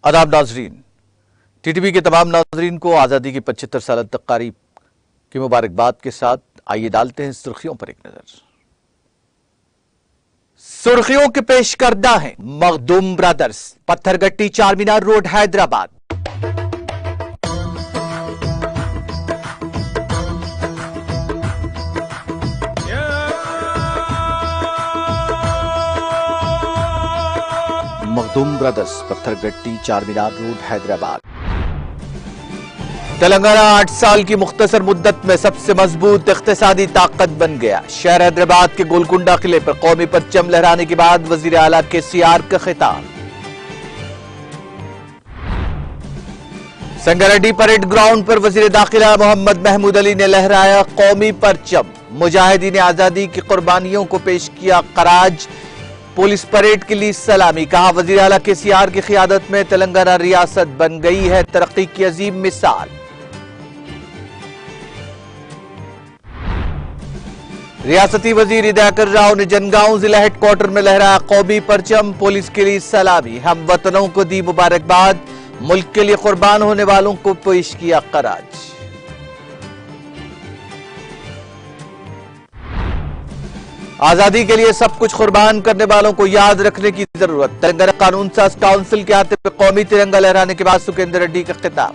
आदाब नाजरीन, टीटीवी के तमाम नाजरीन को आज़ादी की 75 साल तक़रीब की मुबारकबाद के साथ आइए डालते हैं सुर्खियों पर एक नजर। सुर्खियों के पेश करदा है Makhdoom brothers, Pathergatti Charminar road Hyderabad. Makhdoom brothers, Pathergatti Charminar road Hyderabad. Telangana 8 साल की मुख्तसर मुद्दत में सबसे मजबूत इख्तिसादी ताकत बन गया। शहर हैदराबाद के गोलकुंडा किले पर कौमी परचम लहराने के बाद वजीर आला केसीआर का खिताब। संगारेड्डी परेड ग्राउंड पर वजीर दाखिला मोहम्मद महमूद अली ने लहराया कौमी परचम। मुजाहिदीन आजादी की कुर्बानियों को पेश किया खराज। पुलिस परेड के लिए सलामी। कहा वजीर आला केसीआर की क़ियादत में तेलंगाना रियासत बन गई है तरक्की की अजीम मिसाल। रियासती वजीर हिदायकर राव ने जनगांव जिला हेडक्वार्टर में लहराया कौमी परचम। पुलिस के लिए सलामी। हम वतनों को दी मुबारकबाद। मुल्क के लिए कुर्बान होने वालों को पेश किया खराज। आजादी के लिए सब कुछ कुर्बान करने वालों को याद रखने की जरूरत। तेलंगाना कानून साज काउंसिल के आते हुए कौमी तिरंगा लहराने के बाद सुखेंद्र रेड्डी का खिताब।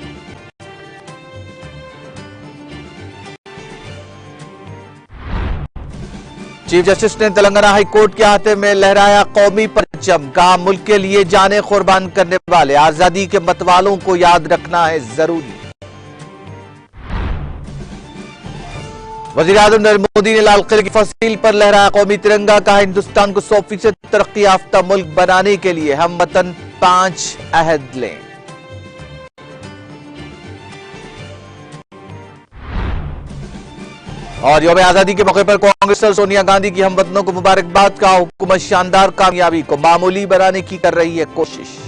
चीफ जस्टिस ने तेलंगाना हाई कोर्ट के आते में लहराया कौमी परचम। कहा मुल्क के लिए जाने कुर्बान करने वाले आजादी के मतवालों को याद रखना है जरूरी। वज़ीर आज़म नरेंद्र मोदी ने लाल किले की फसील पर लहराया कौमी तिरंगा। कहा हिंदुस्तान को 100% तरक्की याफ्ता मुल्क बनाने के लिए हम वतन 5 अहद लें। और यौम आजादी के मौके पर कांग्रेस और सोनिया गांधी की हम वतनों को मुबारकबाद। का हुकूमत शानदार कामयाबी को मामूली बनाने की कर रही है कोशिश।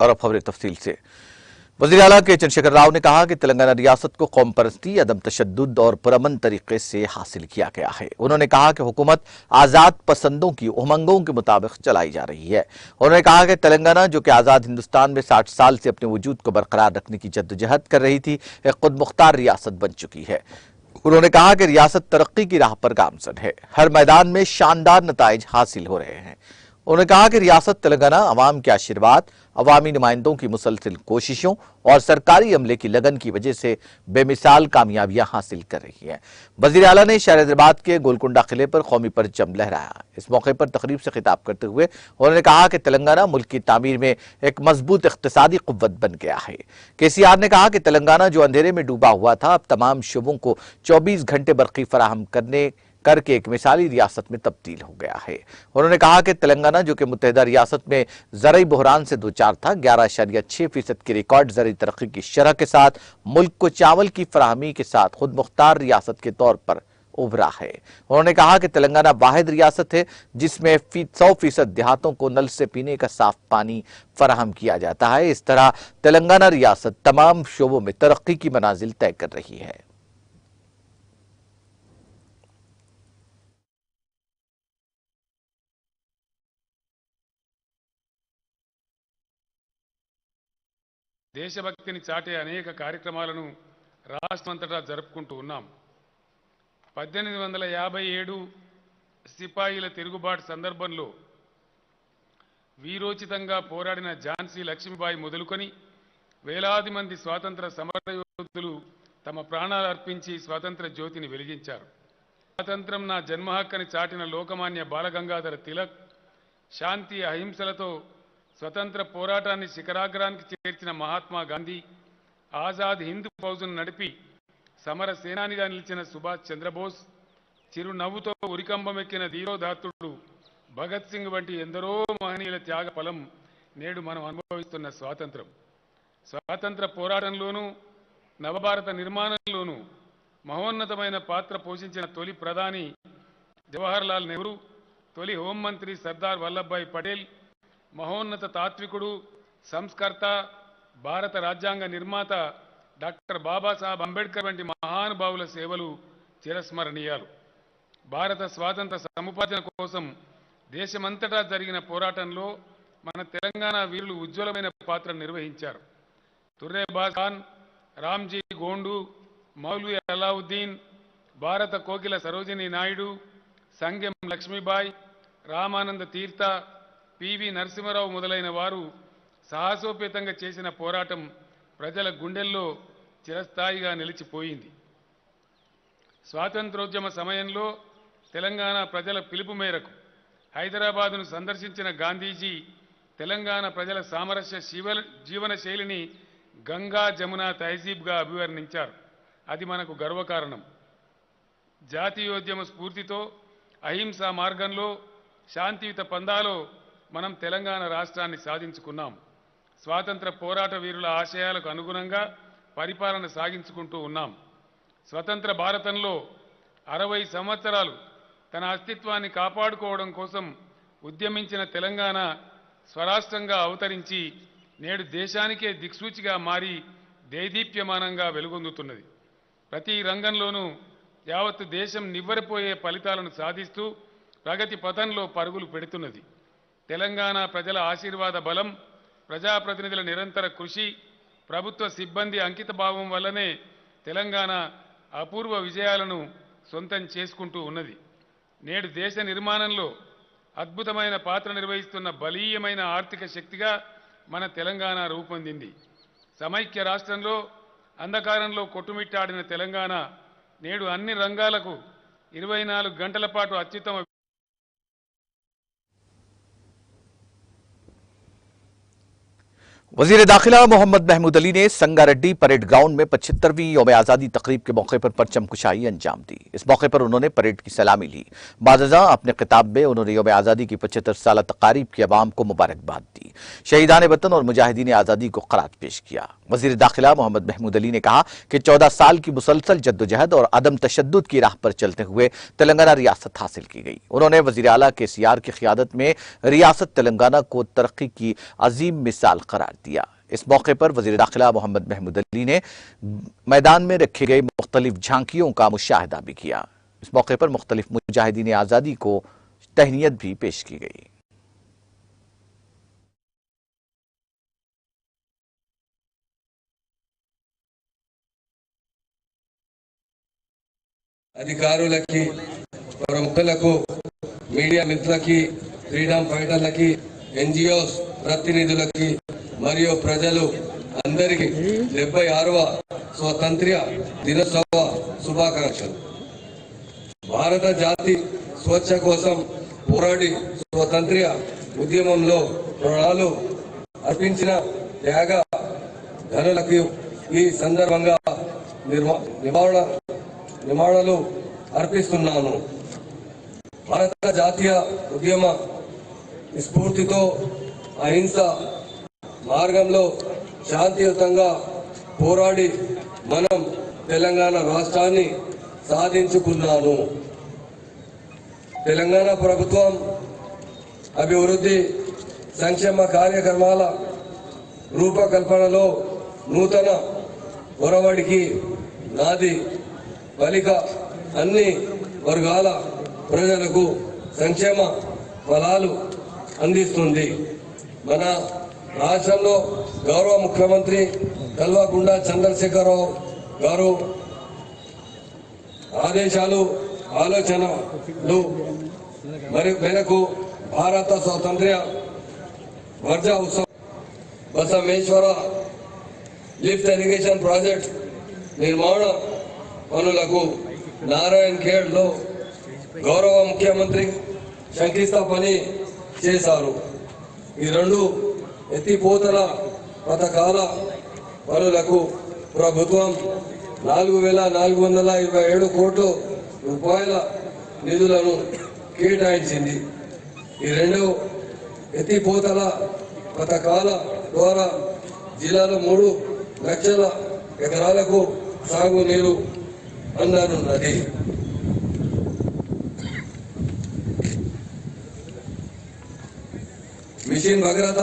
और अब खबरें तफसील से। वज़ीर आला के चंद्रशेखर राव ने कहा कि तेलंगाना रियासत को कौम परस्ती, अदम तशद्दुद और पुरअमन तरीके से हासिल किया गया है। उन्होंने कहा कि हुकूमत आज़ाद पसंदों की उमंगों के मुताबिक चलाई जा रही है। उन्होंने कहा कि तेलंगाना जो कि आज़ाद हिंदुस्तान में 60 साल से अपने वजूद को बरकरार रखने की जद्दोजहद कर रही थी, एक खुद मुख्तार रियासत बन चुकी है। उन्होंने कहा कि रियासत तरक्की की राह पर गामजन है। हर मैदान में शानदार नताइज हासिल हो रहे हैं। उन्होंने कहा कि रियासत तेलंगाना अवाम के आशीर्वाद, अवामी नुमाइंदों की मुसलसल कोशिशों और सरकारी अमले की लगन की वजह से बेमिसाल कामयाबियां हासिल कर रही है। वज़ीर आला ने शहर हैदराबाद के गोलकुंडा किले पर कौमी परचम लहराया। इस मौके पर तकरीब से खिताब करते हुए उन्होंने कहा कि तेलंगाना मुल्क की तामीर में एक मजबूत इख्तिसादी कुव्वत बन गया है। केसीआर ने कहा कि तेलंगाना जो अंधेरे में डूबा हुआ था, अब तमाम शोबों को 24 घंटे बरक़ी फराहम करके एक मिसाली रियासत में तब्दील हो गया है। उन्होंने कहा कि तेलंगाना जो कि मुत्तहिदा रियासत में ज़रई बहरान से दोचार था, 11.6% की रिकॉर्ड ज़रई तरक्की की शरह के साथ मुल्क को चावल की फराहमी के साथ खुद मुख्तार रियासत के तौर पर उभरा है। उन्होंने कहा कि तेलंगाना वाहिद रियासत है जिसमें 100% देहातों को नल से पीने का साफ पानी फराहम किया जाता है। इस तरह तेलंगाना रियासत तमाम शोबों में तरक्की की मनाजिल तय कर रही है। దేశభక్తిని చాటే అనేక కార్యక్రమాలను రాష్ట్రమంతటా జరుపుకుంటూ ఉన్నాం. 1857 సిపాయిల తిరుగుబాటు సందర్భంలో వీరోచితంగా పోరాడిన ఝాన్సీ లక్ష్మీబాయి మొదలుకొని వేలాది మంది స్వాతంత్ర సమరయోధులు తమ ప్రాణాలు అర్పించి స్వాతంత్ర జ్యోతిని వెలిగించారు. స్వాతంత్రం నా జన్మ హక్కని చాటిన లోకమాన్య బాలగంగాధర తిలక్, శాంతి అహింసలతో స్వతంత్ర పోరాటాన్ని శిఖరాగ్రానికి చేర్చిన మహాత్మా గాంధీ, ఆజాద్ హింద్ ఫౌజ్ను నడిపి సమర సేనానిగా నిలిచిన సుభాష్ చంద్రబోస్, చిరునవ్వుతో ఉరికంబమెక్కిన ధీరోదాత్తుడు భగత్ సింగ్ వంటి ఎందరో మహనీయుల త్యాగ ఫలం నేడు మనం అనుభవిస్తున్న స్వాతంత్రం. స్వాతంత్ర పోరాటంలోనూ నవభారత నిర్మాణంలోనూ మహోన్నతమైన పాత్ర పోషించిన తొలి ప్రధాని జవహర్లాల్ నెహ్రూ, తొలి హోంమంత్రి సర్దార్ వల్లభాయ్ పటేల్, మహోన్నత తాత్వికుడు, సంస్కర్త, భారత రాజ్యాంగ నిర్మాత డాక్టర్ బాబాసాహెబ్ అంబేద్కర్ వంటి మహానుభావుల సేవలు చిరస్మరణీయాలు. భారత స్వాతంత్ర సముపార్జన కోసం దేశమంతటా జరిగిన పోరాటంలో మన తెలంగాణ వీరులు ఉజ్వలమైన పాత్ర నిర్వహించారు. తుర్రేబాజ్ ఖాన్, రామ్జీ గోండు, మౌల్వీ అలావుద్దీన్, భారత కోకిల సరోజినీ నాయుడు, సంగెం లక్ష్మీబాయి, రామానంద తీర్థ, పివి నరసింహారావు మొదలైన వారు సాహసోపేతంగా చేసిన పోరాటం ప్రజల గుండెల్లో చిరస్థాయిగా నిలిచిపోయింది. స్వాతంత్రోద్యమ సమయంలో తెలంగాణ ప్రజల పిలుపు మేరకు హైదరాబాదును సందర్శించిన గాంధీజీ తెలంగాణ ప్రజల సామరస్య జీవన శైలిని గంగా జమున తహజీబ్గా అభివర్ణించారు. అది మనకు గర్వకారణం. జాతీయోద్యమ స్ఫూర్తితో అహింసా మార్గంలో శాంతియుత పందాలో మనం తెలంగాణ రాష్ట్రాన్ని సాధించుకున్నాం. స్వాతంత్ర పోరాట వీరుల ఆశయాలకు అనుగుణంగా పరిపాలన సాగించుకుంటూ ఉన్నాం. స్వతంత్ర భారతంలో 60 సంవత్సరాలు తన అస్తిత్వాన్ని కాపాడుకోవడం కోసం ఉద్యమించిన తెలంగాణ స్వరాష్ట్రంగా అవతరించి నేడు దేశానికే దిక్సూచిగా మారి దేదీప్యమానంగా వెలుగొందుతున్నది. ప్రతి రంగంలోనూ యావత్తు దేశం నివ్వెరపోయే ఫలితాలను సాధిస్తూ ప్రగతి పథంలో పరుగులు పెడుతున్నది. తెలంగాణ ప్రజల ఆశీర్వాద బలం, ప్రజాప్రతినిధుల నిరంతర కృషి, ప్రభుత్వ సిబ్బంది అంకితభావం వల్లనే తెలంగాణ అపూర్వ విజయాలను సొంతం చేసుకుంటూ ఉన్నది. నేడు దేశ నిర్మాణంలో అద్భుతమైన పాత్ర నిర్వహిస్తున్న బలీయమైన ఆర్థిక శక్తిగా మన తెలంగాణ రూపొందింది. సమైక్య రాష్ట్రంలో అంధకారంలో కొట్టుమిట్టాడిన తెలంగాణ నేడు అన్ని రంగాలకు 24 గంటల పాటు అత్యుత్తమ वजीर दाखिला मोहम्मद महमूद अली ने संगारेड्डी परेड ग्राउंड में 75वीं यौम आज़ादी तकरीब के मौके पर परचम कुशाई अंजाम दी। इस मौके पर उन्होंने परेड की सलामी ली। बाज़ अपने खिताब में उन्होंने यौम आज़ादी की 75 साल तकारीब की अवाम को मुबारकबाद दी, शहीदान वतन और मुजाहिदीन आज़ादी को ख़राज पेश किया। वजीर दाखिला मोहम्मद महमूद अली ने कहा कि 14 साल की मुसलसल जद्दोजहद और अदम तशद्दुद की राह पर चलते हुए तेलंगाना रियासत हासिल की गई। उन्होंने वजीर आला KCR की क़ियादत में रियासत तेलंगाना को तरक्की की अजीम मिसाल करार दिया। इस मौके पर वजीर दाखिला मोहम्मद महमूद अली ने मैदान में रखे गए मुख्तलिफ झांकियों का मुशाहिदा भी किया। इस मौके पर मुख्तलिफ मुजाहिदीन आज़ादी को तहनीयत भी पेश की गई। అధికారులకి, ప్రముఖులకు, మీడియా మిత్రులకి, ఫ్రీడమ్ ఫైటర్లకి, NGOs ప్రతినిధులకి మరియు ప్రజలు అందరికీ 76వ స్వాతంత్ర్య దినోత్సవ శుభాకాంక్షలు. భారత జాతి స్వేచ్ఛ కోసం పోరాడి స్వాతంత్ర్య ఉద్యమంలో ప్రాణాలు అర్పించిన త్యాగ ధనులకు ఈ సందర్భంగా నివాళులు అర్పిస్తున్నాను. భారత జాతీయ ఉద్యమ స్ఫూర్తితో అహింస మార్గంలో శాంతియుతంగా పోరాడి మనం తెలంగాణ రాష్ట్రాన్ని సాధించుకున్నాము. తెలంగాణ ప్రభుత్వం అభివృద్ధి సంక్షేమ కార్యక్రమాల రూపకల్పనలో నూతన ఒరవడికి నాది బలిక అన్ని వర్గాల ప్రజలకు సంక్షేమ ఫలాలు అందిస్తుంది. మన రాష్ట్రంలో గౌరవ ముఖ్యమంత్రి కల్వకుంట్ల చంద్రశేఖరరావు గారు ఆదేశాలు, ఆలోచనలు మేరకు భారత స్వాతంత్ర్య వర్ధ ఉత్సవం బసవేశ్వర లిఫ్ట్ ఇరిగేషన్ ప్రాజెక్ట్ నిర్మాణ పనులకు నారాయణ్ ఖేడ్లో గౌరవ ముఖ్యమంత్రి శంకుస్థాపన చేశారు. ఈ 2 ఎత్తిపోతల పథకాల పనులకు ప్రభుత్వం 4,427 కోట్ల రూపాయల నిధులను కేటాయించింది. ఈ 2 ఎత్తిపోతల పథకాల ద్వారా జిల్లాలో 3 లక్షల ఎకరాలకు సాగునీరు అందనున్నది. మిషన్ భగీరథ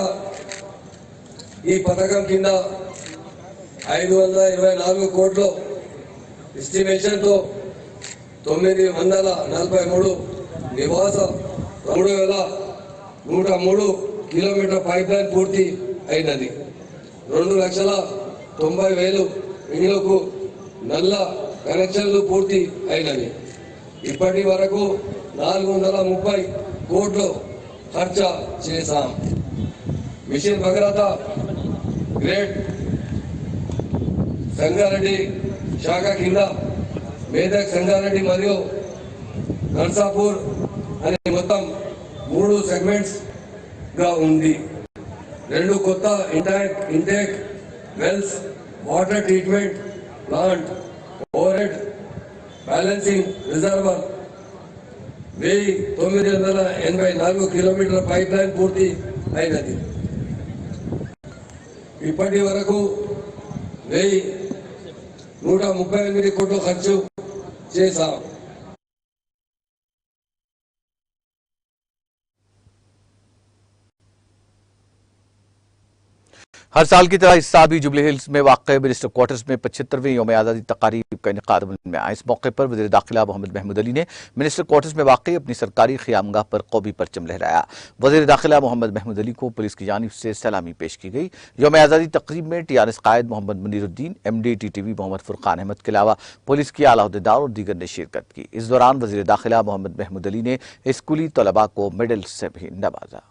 ఈ పథకం కింద 524 కోట్ల ఎస్టిమేషన్తో 943 నివాస 3103 కిలోమీటర్ పైప్ లైన్ పూర్తి అయినది. 2,90,000 ఇళ్లకు నల్ల కనెక్షన్లు పూర్తి అయినవి. ఇప్పటి వరకు 430 కోట్లు ఖర్చు చేశాం. మిషన్ భగీరథ గ్రేట్ సంగారెడ్డి శాఖ కింద మేదక్, సంగారెడ్డి మరియు నర్సాపూర్ అనే మొత్తం 3 సెగ్మెంట్స్ గా ఉంది. 2 కొత్త intake wells, water treatment plant, overhead balancing reservoir, 1984 కిలోమీటర్ల పైప్ లైన్ పూర్తి అయినది. ఇప్పటి వరకు 1,138 కోట్లు ఖర్చు చేశాం. हर साल की तरह इस साल भी जुबली हिल्स में वाक़ मिनिस्टर क्वार्टर्स में 75वें यौम आज़ादी तकारीब का इनेकाद में आया। इस मौके पर वज़ीर दाखिला मोहम्मद महमूद अली ने मिनिस्टर क्वार्टर्स में वाक़ अपनी सरकारी ख़ियामगाह पर कौमी परचम लहराया। वज़ीर दाखिला मोहम्मद महमूद अली को पुलिस की जानिब से सलामी पेश की गई। यौम आज़ादी तकरीब में TRS कायद मोहम्मद मुनीरुद्दीन, MD TTV मोहम्मद फुरकान अहमद के अलावा पुलिस के आला अहदेदार और दीगर ने शिरकत की। इस दौरान वज़ीर दाखिला मोहम्मद महमूद अली ने स्कूली तलबा को मेडल से भी नवाजा।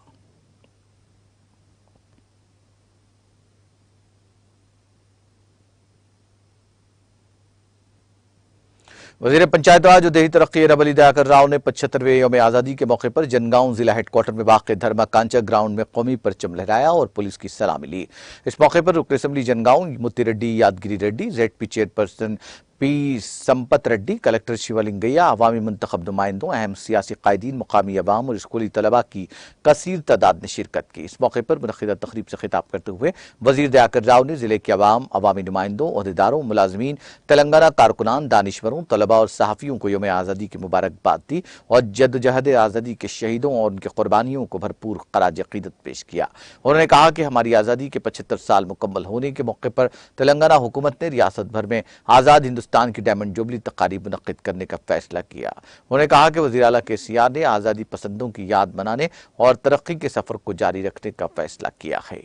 वज़ीर पंचायत राज और देही तरक्की रब अली दयाकर राव ने 75वें यौम आज़ादी के मौके पर जनगांव जिला हेडक्वार्टर में वाक़ धर्मा कांचा ग्राउंड में कौमी परचम लहराया और पुलिस की सलामी ली। इस मौके पर रुकन assembly Jangaon Muthireddy Yadagiri Reddy, ZP chairperson P Sampath Reddy, collector Shivalingaiah, अवामी मुंतखब नुमाइंदों, अहम सियासी कायदीन, मुकामी अवाम और स्कूली तलबा की कसीर तादाद ने शिरकत की। इस मौके पर मुनक़िदा तक़रीब से खिताब करते हुए वज़ीर दयाकर राव ने ज़िले के अवाम, अवामी नुमाइंदों, अहदेदारों, मुलाजमीन, तेलंगाना कारकुनान, दानिश्वरों, तलबा और सहाफ़ियों को यौम आज़ादी की मुबारकबाद दी और जद्दोजहद आज़ादी के शहीदों और उनकी क़ुरबानियों को भरपूर ख़राज अक़ीदत पेश किया। उन्होंने कहा कि हमारी आज़ादी के 75 साल मुकम्मल होने के मौके पर तेलंगाना हुकूमत ने रियासत भर में आज़ाद हिंदुस्तान की डायमंड जुबली तकारीब मुनक़्क़िद करने का फैसला किया। उन्होंने कहा कि वज़ीर आला KCR ने आज़ादी पसंदों की याद मनाने और तरक्की के सफ़र को जारी रखने का फैसला किया है।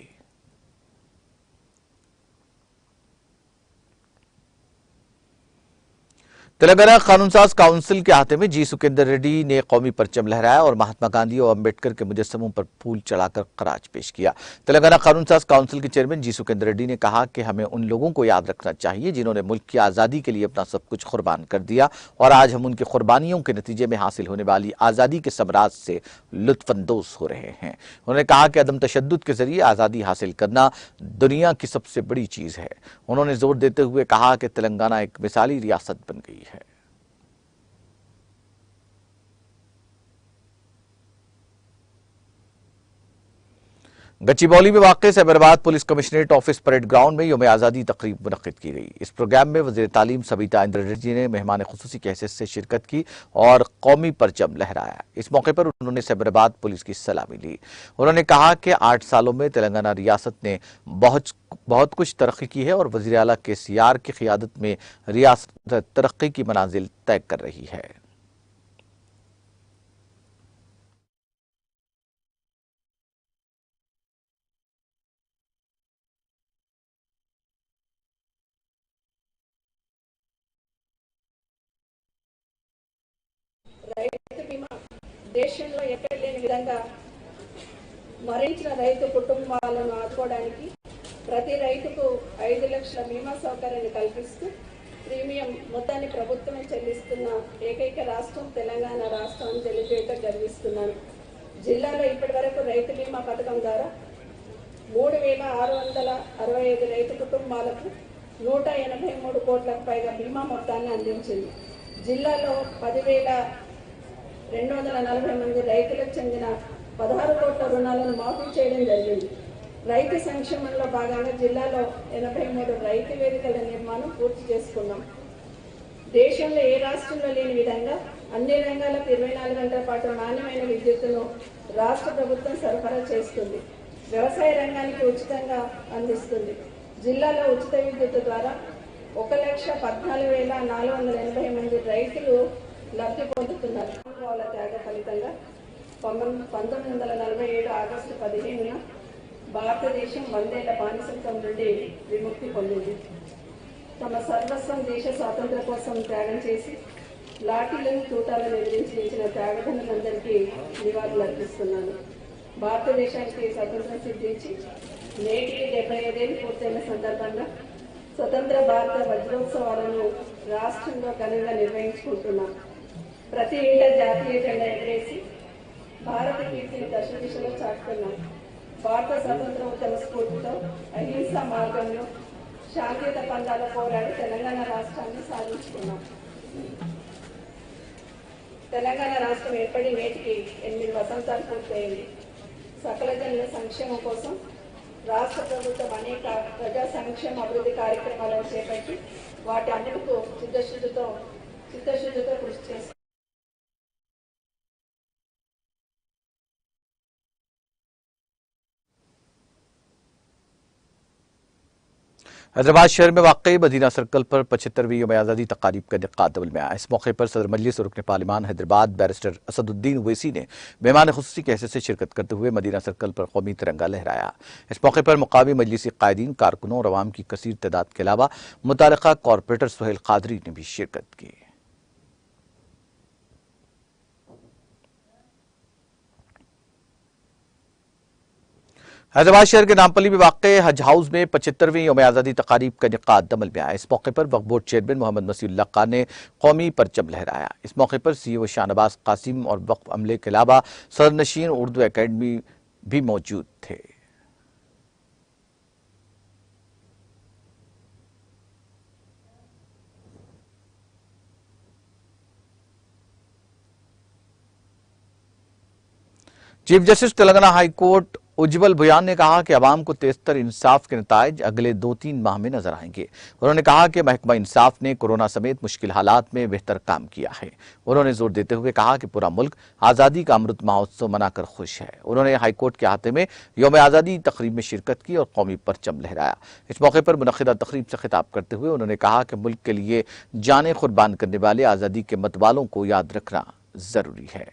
तेलंगाना कानून साज काउंसिल के अहाते में जी सुकेंदर रेड्डी ने कौमी परचम लहराया और महात्मा गांधी और अम्बेडकर के मुजस्समों पर फूल चढ़ाकर खराज पेश किया। तेलंगाना कानून साज काउंसिल के चेयरमैन जी सुकेंदर रेड्डी ने कहा कि हमें उन लोगों को याद रखना चाहिए जिन्होंने मुल्क की आज़ादी के लिए अपना सब कुछ कुर्बान कर दिया और आज हम उनकी कुर्बानियों के नतीजे में हासिल होने वाली आज़ादी के समराज से लुत्फानंदोज़ हो रहे हैं। उन्होंने कहा कि अदम तशद्दुद के जरिए आज़ादी हासिल करना दुनिया की सबसे बड़ी चीज़ है। उन्होंने जोर देते हुए कहा कि तेलंगाना एक मिसाली रियासत बन गई है। गच्चीबौली में वाक़ Cyberabad police commissionerate office parade ground में यौम आज़ादी तकरीब मुनक़्क़िद की गई। इस प्रोग्राम में वज़ीर तालीम सबिता इंद्र रेड्डी ने मेहमान ख़ुसूसी की हैसियत से शिरकत की और कौमी परचम लहराया। इस मौके पर उन्होंने साइबराबाद पुलिस की सलामी ली। उन्होंने कहा कि 8 सालों में तेलंगाना रियासत ने बहुत कुछ तरक्की की है और वज़ीर आला KCR की क़ियादत में रियासत तरक्की की मनाजिल तय कर रही है। రైతు బీమా దేశంలో ఎక్కడ లేని విధంగా మరించిన రైతు కుటుంబాలను ఆదుకోవడానికి ప్రతి రైతుకు 5 లక్షల బీమా సౌకర్యాన్ని కల్పిస్తూ ప్రీమియం మొత్తాన్ని ప్రభుత్వమే చెల్లిస్తున్న ఏకైక రాష్ట్రం తెలంగాణ రాష్ట్రం అని తెలియజేయడం గర్విస్తున్నాను. జిల్లాలో ఇప్పటివరకు రైతు బీమా పథకం ద్వారా 3,665 రైతు కుటుంబాలకు 183 కోట్లకు పైగా బీమా మొత్తాన్ని అందించింది. జిల్లాలో 10,240 మంది రైతులకు చెందిన 16 కోట్ల రుణాలను మాఫీ చేయడం జరిగింది. రైతు సంక్షేమంలో భాగంగా జిల్లాలో 83 రైతు వేదికల నిర్మాణం పూర్తి చేసుకున్నాం. దేశంలో ఏ రాష్ట్రంలో లేని విధంగా అన్ని రంగాలకు 24 గంటల పాటు నాణ్యమైన విద్యుత్తును రాష్ట్ర ప్రభుత్వం సరఫరా చేస్తుంది. వ్యవసాయ రంగానికి ఉచితంగా అందిస్తుంది. జిల్లాలో ఉచిత విద్యుత్ ద్వారా 1,14,480 మంది రైతులు లబ్ధి పొందుతున్నారు. వాళ్ళ త్యాగ ఫలితంగా 1947 ఆగస్టు 15న భారతదేశం 100 ఏళ్ల బానిసత్వం నుండి విముక్తి పొందింది. తమ సర్వస్వం దేశ స్వాతంత్ర్య కోసం త్యాగం చేసి లాఠీలను తూటాలను ఎదిరించిన త్యాగధనులందరికీ నివాళులు అర్పిస్తున్నాను. భారతదేశానికి స్వతంత్రం సిద్ధించి నేటికి 75 ఏళ్ళు పూర్తయిన సందర్భంగా స్వతంత్ర భారత వజ్రోత్సవాలను రాష్ట్రంలో ఘనంగా నిర్వహించుకుంటున్నాం. ప్రతి ఇంట జాతీయ జెండా ఎగరేసి భారత కీర్తిని దశ దిశలో చాటుతున్నాం. భారత స్వతంత్ర ఉద్యమ స్ఫూర్తితో అహింసా మార్గంలో శాంతియుత పందాల పోరాడి తెలంగాణ రాష్ట్రాన్ని సాధించుకున్నాం. తెలంగాణ రాష్ట్రం ఏర్పడి నేటికి 8 వసంతాలు పూర్తయింది. సకల జనుల సంక్షేమం కోసం రాష్ట్ర ప్రభుత్వం అనేక ప్రజా సంక్షేమ అభివృద్ధి కార్యక్రమాలను చేపట్టి వాటి అమలుకు చిత్తశుద్ధితో కృషి చేస్తుంది. हैदराबाद शहर में वाकई मदीना सर्कल पर 75वीं यौम आज़ादी तकारीब का इनेकाद अमल में आया। इस मौके पर सदर मजलिस और रुकन पार्लिमान हैदराबाद बैरिस्टर असदुद्दीन ओवैसी ने मेहमान खुसूसी की हैसियत से शिरकत करते हुए मदीना सर्कल पर कौमी तिरंगा लहराया। इस मौके पर मुकामी मजलिसी कायदीन, कारकुनों और अवाम की कसीर तादाद के अलावा मुतल्लिका कॉरपोरेटर सुहेल कादरी ने भी शिरकत की। हैदराबाद शहर के नामपल्ली में वाक़ हज हाउस में 75वीं यौम आज़ादी तकारीब का इनेकाद अमल में आया। इस मौके पर वक्फ बोर्ड चेयरमैन मोहम्मद मसीउल्लाह खान ने कौमी परचम लहराया। इस मौके पर सीईओ शाहनवाज कासिम और वक्फ अमले के अलावा सदरनशीन उर्दू एकेडमी भी मौजूद थे। Chief justice Telangana high court Ujjal Bhuyan ने कहा कि अवाम को तेजतर इंसाफ के नताइज अगले 2-3 माह में नजर आएंगे। उन्होंने कहा कि महकमा इंसाफ ने कोरोना समेत मुश्किल हालात में बेहतर काम किया है। उन्होंने जोर देते हुए कहा कि पूरा मुल्क आज़ादी का अमृत महोत्सव मनाकर खुश है। उन्होंने हाईकोर्ट के अहाते में यौम आज़ादी तकरीब में शिरकत की और कौमी परचम लहराया। इस मौके पर मुनक्किदा तकरीब से खिताब करते हुए उन्होंने कहा कि मुल्क के लिए जानें कुर्बान करने वाले आज़ादी के मतवालों को याद रखना जरूरी है।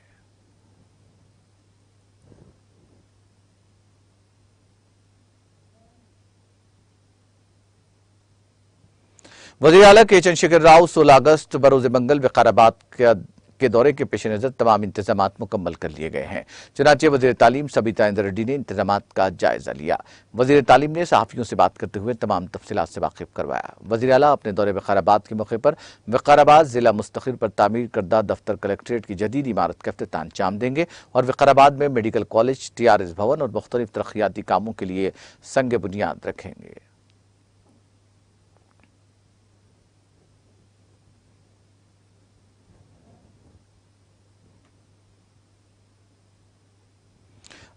वज़ीर आला के चंद्रशेखर राव 16 अगस्त बरोज़ मंगल विकाराबाद के दौरे के पेश नज़र तमाम इंतजामात मुकम्मल कर लिए गए हैं। चुनांचे वज़ीर तालीम सबिता इंद्र रेड्डी ने इंतजामात का जायजा लिया। वज़ीर तालीम ने सहाफ़ियों से बात करते हुए तमाम तफसीलात से वाकिफ करवाया। वज़ीर आला अपने दौरे विकाराबाद के मौके पर विकाराबाद जिला मुस्तक़िल पर तामीर करदा दफ्तर कलेक्ट्रेट की जदीद इमारत का इफ्तिताम अंजाम देंगे और विकाराबाद में मेडिकल कॉलेज, TRS भवन और मुख्तलिफ तरक्याती कामों के लिए संग बुनियाद रखेंगे।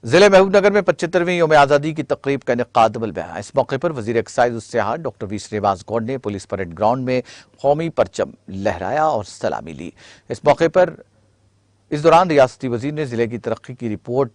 जिले महबूबनगर में 75वीं यौम आज़ादी की तकरीब का इनेकाद अमल में आया। इस मौके पर वज़ीर एक्साइज सियाहत डॉक्टर वी श्रीनिवास गौड़ ने पुलिस परेड ग्राउंड में कौमी परचम लहराया और सलामी ली। इस दौरान रियासती वज़ीर ने जिले की तरक्की की रिपोर्ट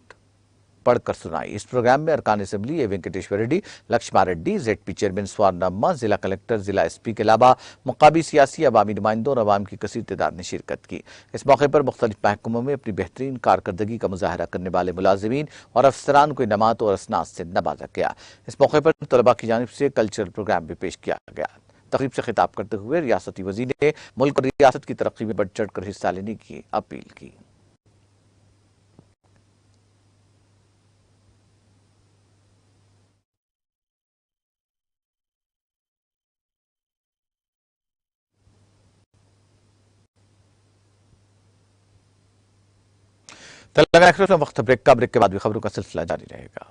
पढ़कर सुनाई। इस प्रोग्राम में अरकान असेंबली ए वेंकटेश्वर रेड्डी, लक्ष्मा रेड्डी, ZP चेयरमैन स्वारनम्मा, जिला कलेक्टर, जिला SP के अलावा मुकामी सियासी अवामी नुमाइंदों और अवाम की कसीर तादाद ने शिरकत की। इस मौके पर मुख्तलिफ महकमों में अपनी बेहतरीन कारकर्दगी का मुजाहरा करने वाले मुलाजिमीन और अफसरान को इनामात और असनाद से नवाजा गया। इस मौके पर तलबा की जानिब से कल्चरल प्रोग्राम भी पेश किया गया। तकरीब से खिताब करते हुए रियासती वज़ीर ने मुल्क और रियासत की तरक्की में बढ़ चढ़ कर हिस्सा लेने की अपील की। तेलंगाना एक्सप्रेस में वक्त ब्रेक के बाद भी खबरों का सिलसिला जारी रहेगा।